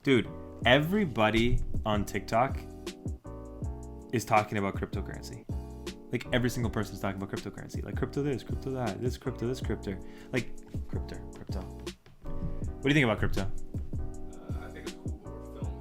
Dude, everybody on TikTok is talking about cryptocurrency. Like every single person is talking about cryptocurrency. Like crypto this, crypto that, this crypto, this crypto. Like crypto. What do you think about crypto? I think it's cool, but we're filming.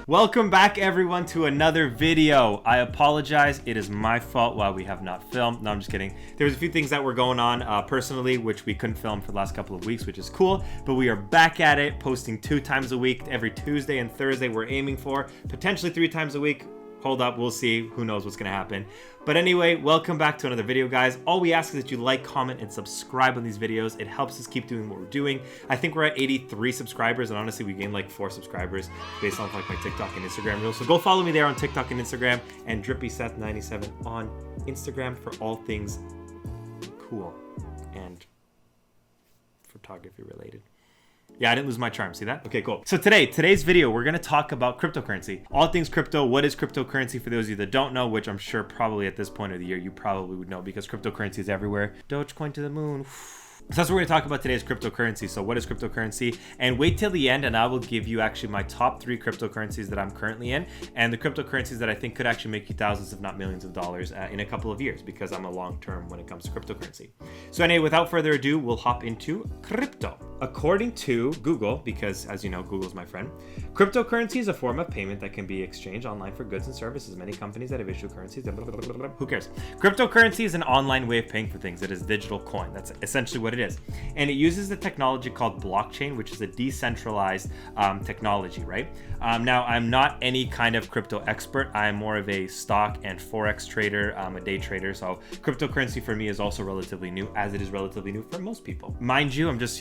Welcome back everyone to another video. I apologize, it is my fault why we have not filmed. No, I'm just kidding. There was a few things that were going on personally, which we couldn't film for the last couple of weeks, which is cool, but we are back at it, posting 2 times a week, every Tuesday and Thursday we're aiming for, potentially 3 times a week. Hold up, we'll see. Who knows what's gonna happen. But anyway, welcome back to another video, guys. All we ask is that you like, comment, and subscribe on these videos. It helps us keep doing what we're doing. I think we're at 83 subscribers, and honestly, we gained like 4 subscribers based on like my TikTok and Instagram reels. So go follow me there on TikTok and Instagram, and DrippySeth97 on Instagram for all things cool and photography related. Yeah, I didn't lose my charm. See that? Okay, cool. So today's video, we're going to talk about cryptocurrency. All things crypto. What is cryptocurrency for those of you that don't know, which I'm sure probably at this point of the year, you probably would know because cryptocurrency is everywhere. Dogecoin to the moon. So that's what we're going to talk about today is cryptocurrency. So what is cryptocurrency? And wait till the end and I will give you actually my top 3 cryptocurrencies that I'm currently in and the cryptocurrencies that I think could actually make you thousands if not millions of dollars in a couple of years because I'm a long term when it comes to cryptocurrency. So anyway, without further ado, we'll hop into crypto. According to Google, because as you know, Google's my friend, cryptocurrency is a form of payment that can be exchanged online for goods and services. Many companies that have issued currencies, who cares? Cryptocurrency is an online way of paying for things. It is digital coin. That's essentially what it is. And it uses the technology called blockchain, which is a decentralized technology, right? Now, I'm not any kind of crypto expert. I'm more of a stock and Forex trader. I'm a day trader. So cryptocurrency for me is also relatively new, as it is relatively new for most people. Mind you, I'm just,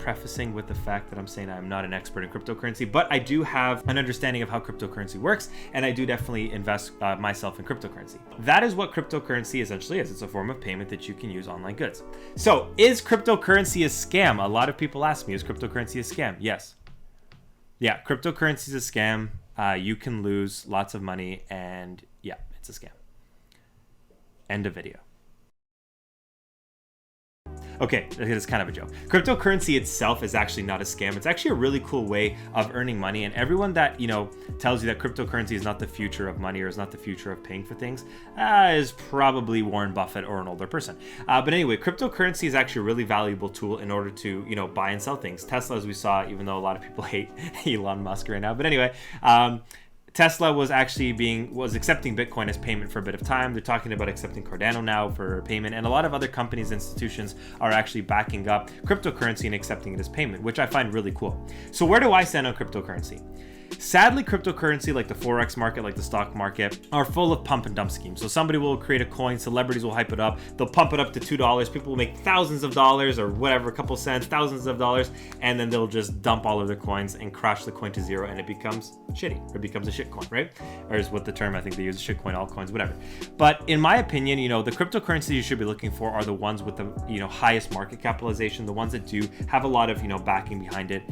prefacing with the fact that I'm saying I'm not an expert in cryptocurrency, but I do have an understanding of how cryptocurrency works, and I do definitely invest myself in cryptocurrency. That is what cryptocurrency essentially is. It's a form of payment that you can use online goods. So is cryptocurrency a scam? A lot of people ask me, is cryptocurrency a scam? Yes. Yeah, cryptocurrency is a scam. You can lose lots of money, and yeah, it's a scam. End of video. Okay, it's kind of a joke. Cryptocurrency itself is actually not a scam. It's actually a really cool way of earning money. And everyone that, tells you that cryptocurrency is not the future of money or is not the future of paying for things is probably Warren Buffett or an older person. But anyway, cryptocurrency is actually a really valuable tool in order to, buy and sell things. Tesla, as we saw, even though a lot of people hate Elon Musk right now. But anyway, Tesla was accepting Bitcoin as payment for a bit of time. They're talking about accepting Cardano now for payment, and a lot of other companies, institutions are actually backing up cryptocurrency and accepting it as payment, which I find really cool. So where do I stand on cryptocurrency? Sadly, cryptocurrency, like the Forex market, like the stock market, are full of pump and dump schemes. So somebody will create a coin, celebrities will hype it up, they'll pump it up to $2, people will make thousands of dollars or whatever, a couple cents, thousands of dollars, and then they'll just dump all of their coins and crash the coin to zero, and it becomes shitty, or it becomes a shit coin, right? Or is what the term I think they use, shit coin, altcoins, whatever. But in my opinion, the cryptocurrencies you should be looking for are the ones with the highest market capitalization, the ones that do have a lot of backing behind it.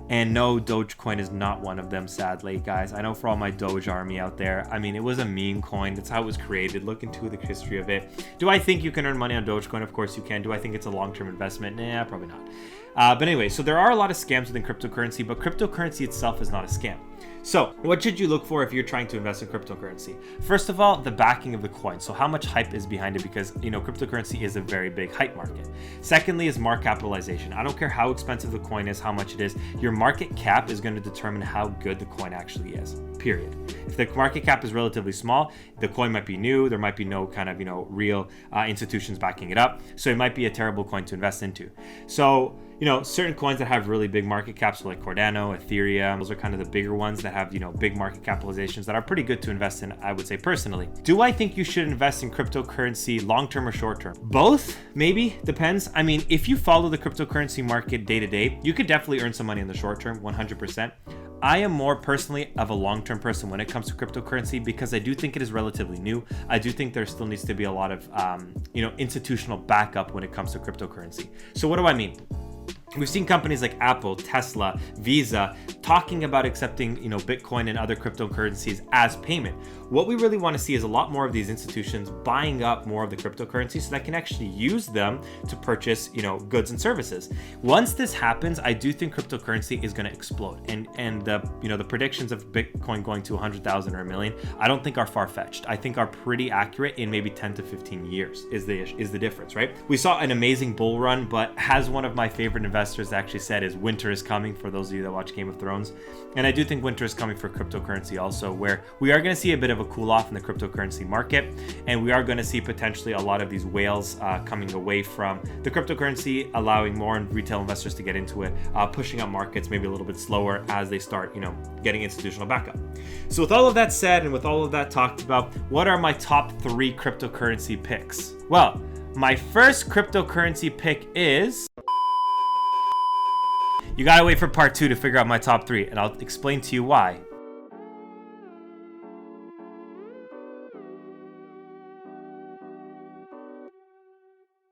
And no, Dogecoin is not one of them, sadly, guys. I know for all my Doge army out there, I mean, it was a meme coin. That's how it was created. Look into the history of it. Do I think you can earn money on Dogecoin? Of course you can. Do I think it's a long-term investment? Nah, probably not. But anyway, so there are a lot of scams within cryptocurrency, but cryptocurrency itself is not a scam. So what should you look for if you're trying to invest in cryptocurrency? First of all, the backing of the coin. So how much hype is behind it, because cryptocurrency is a very big hype market. Secondly is market capitalization. I don't care how expensive the coin is, how much it is, your market cap is going to determine how good the coin actually is, period. If the market cap is relatively small, the coin might be new, there might be no kind of real institutions backing it up, so it might be a terrible coin to invest into. So certain coins that have really big market caps, like Cardano, Ethereum, those are kind of the bigger ones that have, big market capitalizations that are pretty good to invest in, I would say personally. Do I think you should invest in cryptocurrency long-term or short-term? Both, maybe, depends. I mean, if you follow the cryptocurrency market day to day, you could definitely earn some money in the short term, 100%. I am more personally of a long-term person when it comes to cryptocurrency because I do think it is relatively new. I do think there still needs to be a lot of, institutional backup when it comes to cryptocurrency. So what do I mean? We've seen companies like Apple, Tesla, Visa talking about accepting, Bitcoin and other cryptocurrencies as payment. What we really want to see is a lot more of these institutions buying up more of the cryptocurrency so that can actually use them to purchase, goods and services. Once this happens, I do think cryptocurrency is going to explode. And the predictions of Bitcoin going to 100,000 or a million, I don't think are far-fetched. I think are pretty accurate in maybe 10 to 15 years is the difference, right? We saw an amazing bull run, but as one of my favorite investors actually said, is winter is coming, for those of you that watch Game of Thrones. And I do think winter is coming for cryptocurrency also, where we are going to see a bit of a cool off in the cryptocurrency market, and we are going to see potentially a lot of these whales coming away from the cryptocurrency, allowing more retail investors to get into it, pushing up markets maybe a little bit slower as they start, getting institutional backup. So with all of that said, and with all of that talked about, what are my top 3 cryptocurrency picks? Well, my first cryptocurrency pick is... You gotta wait for part 2 to figure out my top 3, and I'll explain to you why